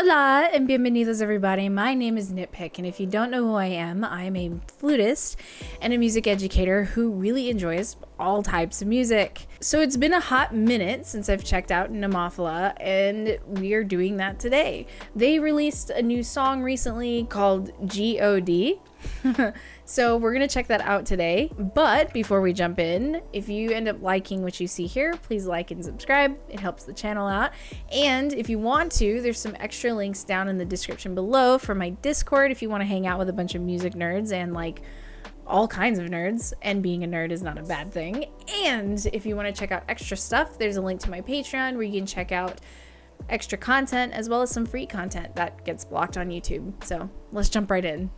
Hola and bienvenidos everybody. My name is NittPicc, and if you don't know who I am a flutist and a music educator who really enjoys all types of music. So it's been a hot minute since I've checked out Nemophila, and we are doing that today. They released a new song recently called G.O.D. So we're gonna check that out today. But before we jump in, if you end up liking what you see here, please like and subscribe. It helps the channel out. And if you want to, there's some extra links down in the description below for my Discord if you want to hang out with a bunch of music nerds and like all kinds of nerds, and being a nerd is not a bad thing. And if you want to check out extra stuff, there's a link to my Patreon where you can check out extra content as well as some free content that gets blocked on YouTube. So let's jump right in.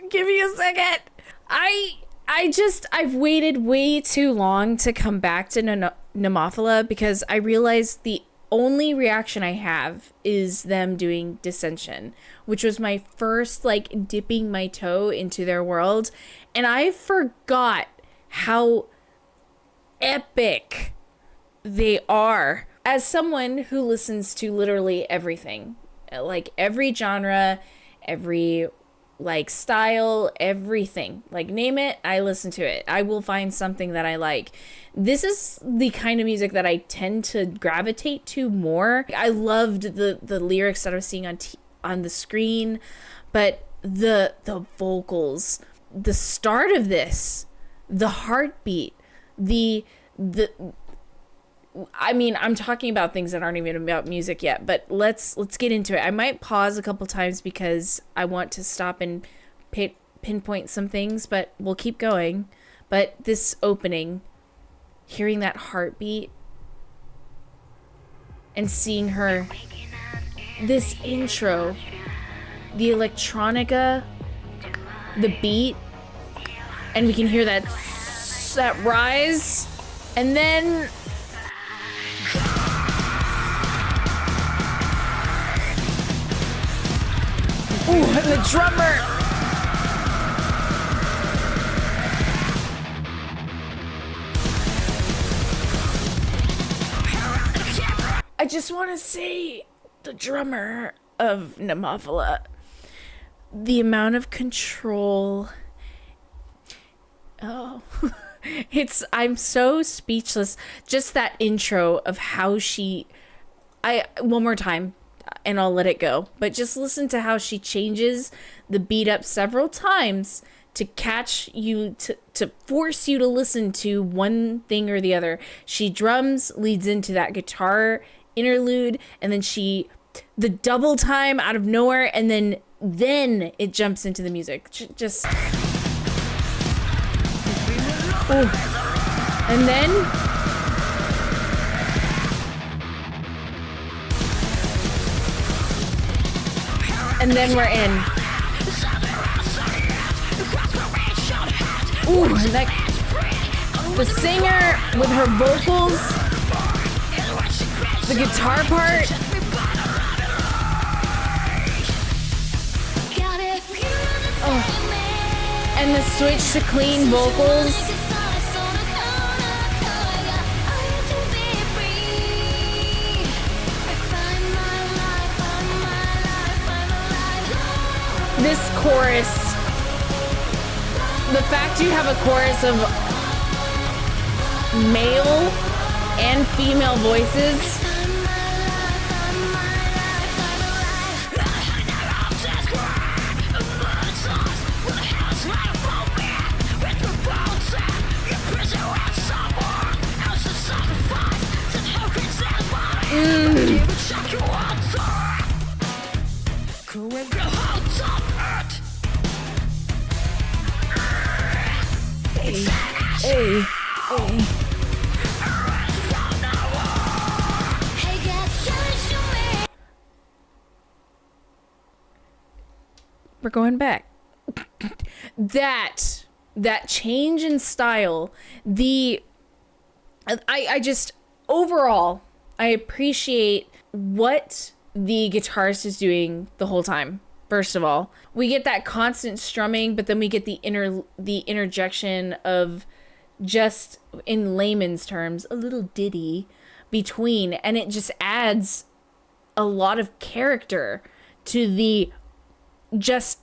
Give me a second. I've waited way too long to come back to Nemophila because I realized the only reaction I have is them doing Dissension, which was my first like dipping my toe into their world, and I forgot how epic they are. As someone who listens to literally everything, like every genre, every like style, everything, like name it, I listen to it. I will find something that I like. This is the kind of music that I tend to gravitate to more. I loved the lyrics that I was seeing on the screen, but the vocals, the start of this, the heartbeat, I mean, I'm talking about things that aren't even about music yet, but let's get into it. I might pause a couple times because I want to stop and pinpoint some things, but we'll keep going. But this opening, hearing that heartbeat and seeing her, this intro, the electronica, the beat, and we can hear that rise, and then ooh, and the drummer. I just want to say, the drummer of Nemophila, the amount of control. Oh, I'm so speechless. Just that intro of how one more time, and I'll let it go, but just listen to how she changes the beat up several times to catch you, to force you to listen to one thing or the other. She drums, leads into that guitar interlude, and then the double time out of nowhere, and then it jumps into the music. Just ooh. And then we're in. Ooh, and the singer with her vocals, the guitar part. Oh. And the switch to clean vocals. chorus. The fact you have a chorus of male and female voices. Hey. We're going back. that change in style, I just overall I appreciate what the guitarist is doing the whole time. First of all, we get that constant strumming, but then we get the interjection of, just in layman's terms, a little ditty between, and it just adds a lot of character to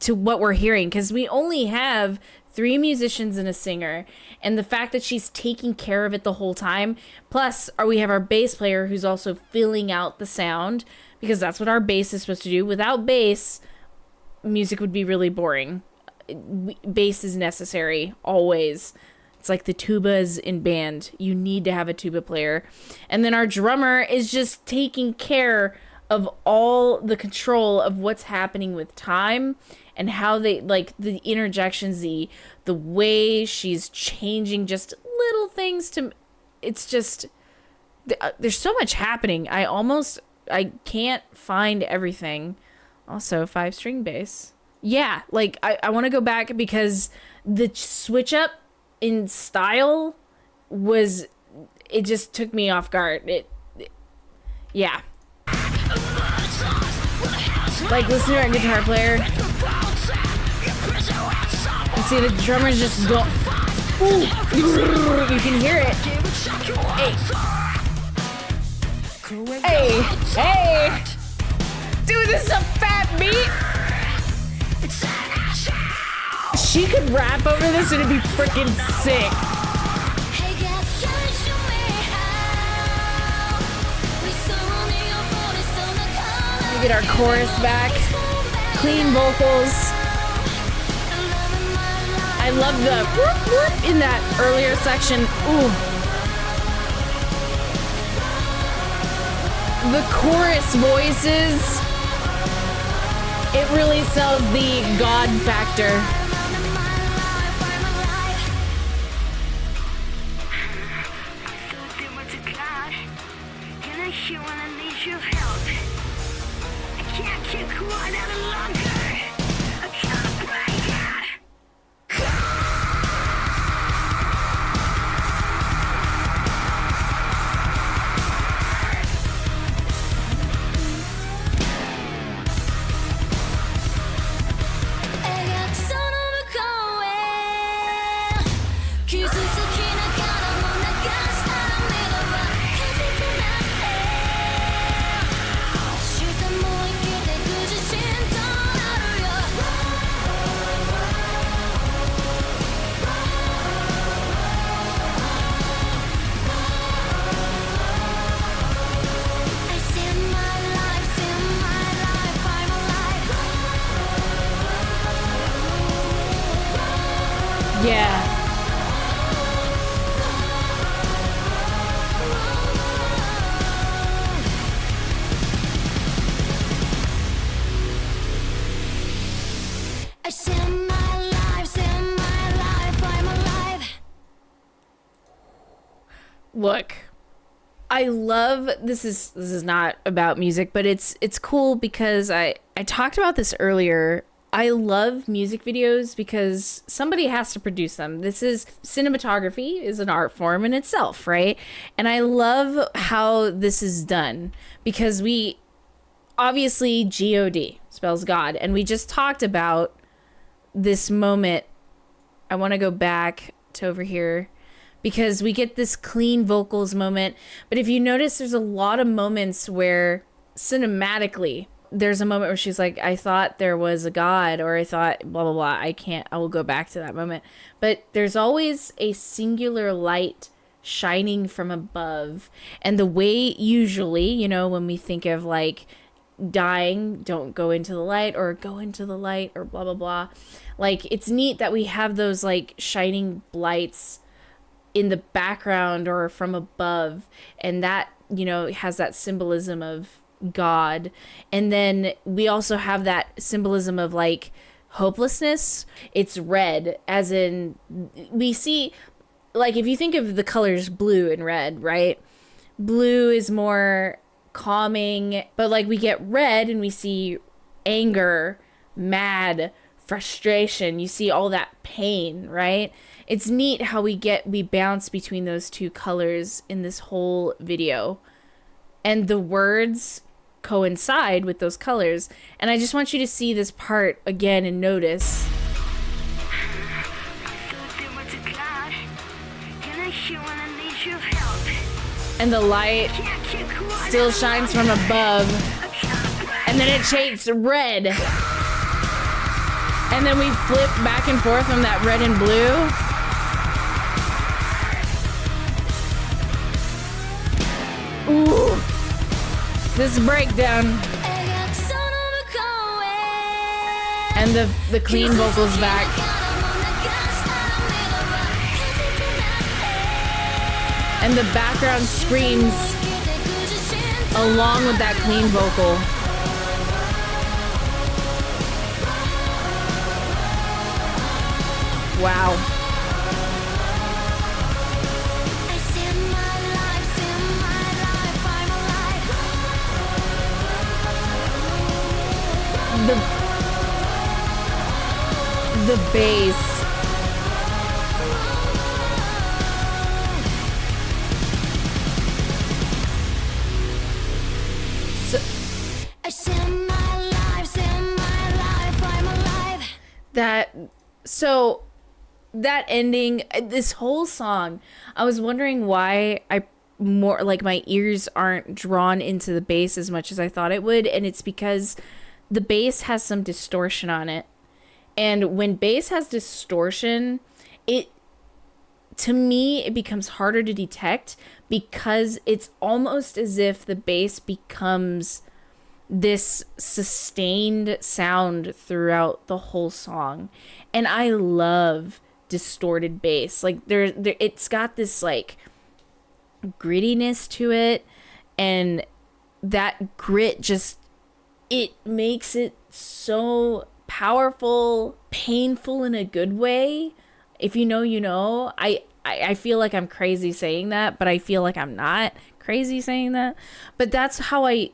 what we're hearing, because we only have 3 musicians and a singer, and the fact that she's taking care of it the whole time, plus we have our bass player who's also filling out the sound, because that's what our bass is supposed to do. Without bass, music would be really boring. Bass is necessary always. It's like the tubas in band. You need to have a tuba player. And then our drummer is just taking care of all the control of what's happening with time and how they, like, the interjections, the way she's changing just little things to, it's just, there's so much happening. I can't find everything. Also, 5-string bass. Yeah, like, I want to go back because the switch up in style it just took me off guard. Yeah. Like, listen to our guitar player. You see the drummer's just go. Ooh, you can hear it. Hey. Dude, this is a fat beat. She could rap over this and it'd be freaking sick. We get our chorus back. Clean vocals. I love the whoop whoop in that earlier section. Ooh. The chorus voices. It really sells the God factor. Yeah. Look, I love this is not about music, but it's cool because I talked about this earlier. I love music videos because somebody has to produce them. Cinematography is an art form in itself, right? And I love how this is done because we obviously G.O.D. spells God, and we just talked about this moment. I want to go back to over here because we get this clean vocals moment. But if you notice, there's a lot of moments where cinematically there's a moment where she's like, I thought there was a God, or I thought blah, blah, blah. I will go back to that moment. But there's always a singular light shining from above. And the way usually, you know, when we think of like dying, don't go into the light, or go into the light, or blah, blah, blah. Like, it's neat that we have those like shining lights in the background or from above. And that, you know, has that symbolism of God. And then we also have that symbolism of like hopelessness. It's red, as in we see, like, if you think of the colors blue and red, right? Blue is more calming, but like we get red and we see anger, mad, frustration. You see all that pain, right? It's neat how we bounce between those two colors in this whole video. And the words coincide with those colors. And I just want you to see this part again and notice. And the light still shines from above. And then it shades red. And then we flip back and forth from that red and blue. Ooh. This breakdown. And the clean vocals back. And the background screams along with that clean vocal. Wow. The bass. That ending, this whole song, I was wondering why my ears aren't drawn into the bass as much as I thought it would, and it's because the bass has some distortion on it. And when bass has distortion, to me, it becomes harder to detect, because it's almost as if the bass becomes this sustained sound throughout the whole song. And I love distorted bass. Like it's got this like grittiness to it, and that grit just, it makes it so powerful, painful in a good way. If you know, you know. I feel like I'm crazy saying that, but I feel like I'm not crazy saying that. But that's how I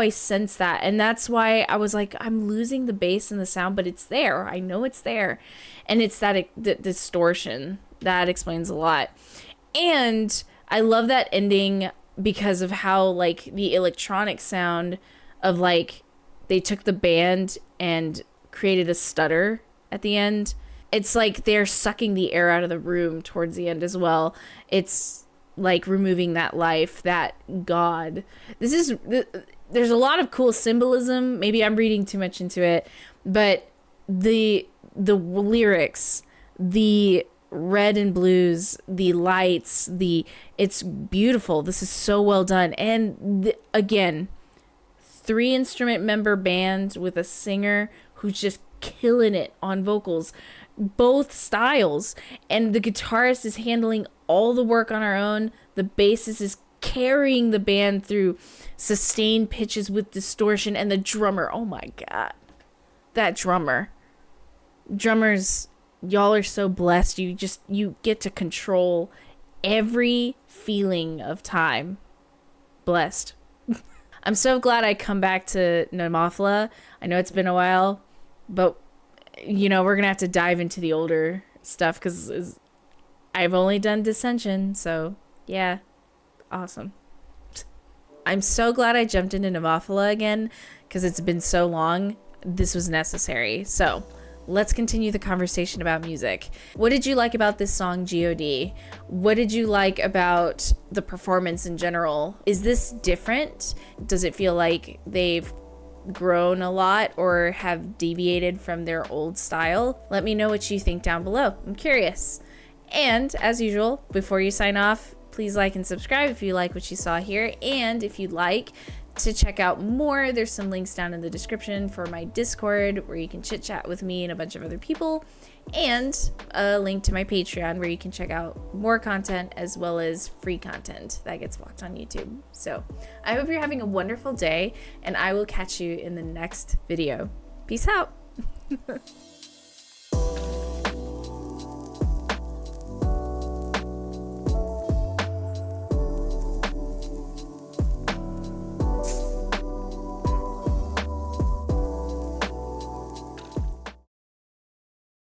sense that. And that's why I was like, I'm losing the bass and the sound, but it's there. I know it's there. And it's that distortion that explains a lot. And I love that ending because of how like the electronic sound of like they took the band and created a stutter at the end. It's like they're sucking the air out of the room towards the end as well. It's like removing that life, that God. There's a lot of cool symbolism. Maybe I'm reading too much into it, but the lyrics, the red and blues, the lights, it's beautiful. This is so well done. And again, 3 instrument member band with a singer who's just killing it on vocals, both styles. And the guitarist is handling all the work on her own. The bassist is carrying the band through sustained pitches with distortion, and the drummer, oh my god, that drummers, y'all are so blessed. You get to control every feeling of time. Blessed. I'm so glad I come back to Nemophila. I know it's been a while, but you know, we're gonna have to dive into the older stuff because I've only done Dissension, so yeah, awesome. I'm so glad I jumped into Nemophila again because it's been so long. This was necessary. So let's continue the conversation about music. What did you like about this song, G.O.D? What did you like about the performance in general? Is this different? Does it feel like they've grown a lot or have deviated from their old style, let me know what you think down below. I'm curious. And as usual, before you sign off, please like and subscribe if you like what you saw here. And if you'd like to check out more, there's some links down in the description for my Discord where you can chit chat with me and a bunch of other people, and a link to my Patreon where you can check out more content as well as free content that gets blocked on YouTube. So I hope you're having a wonderful day, and I will catch you in the next video. Peace out.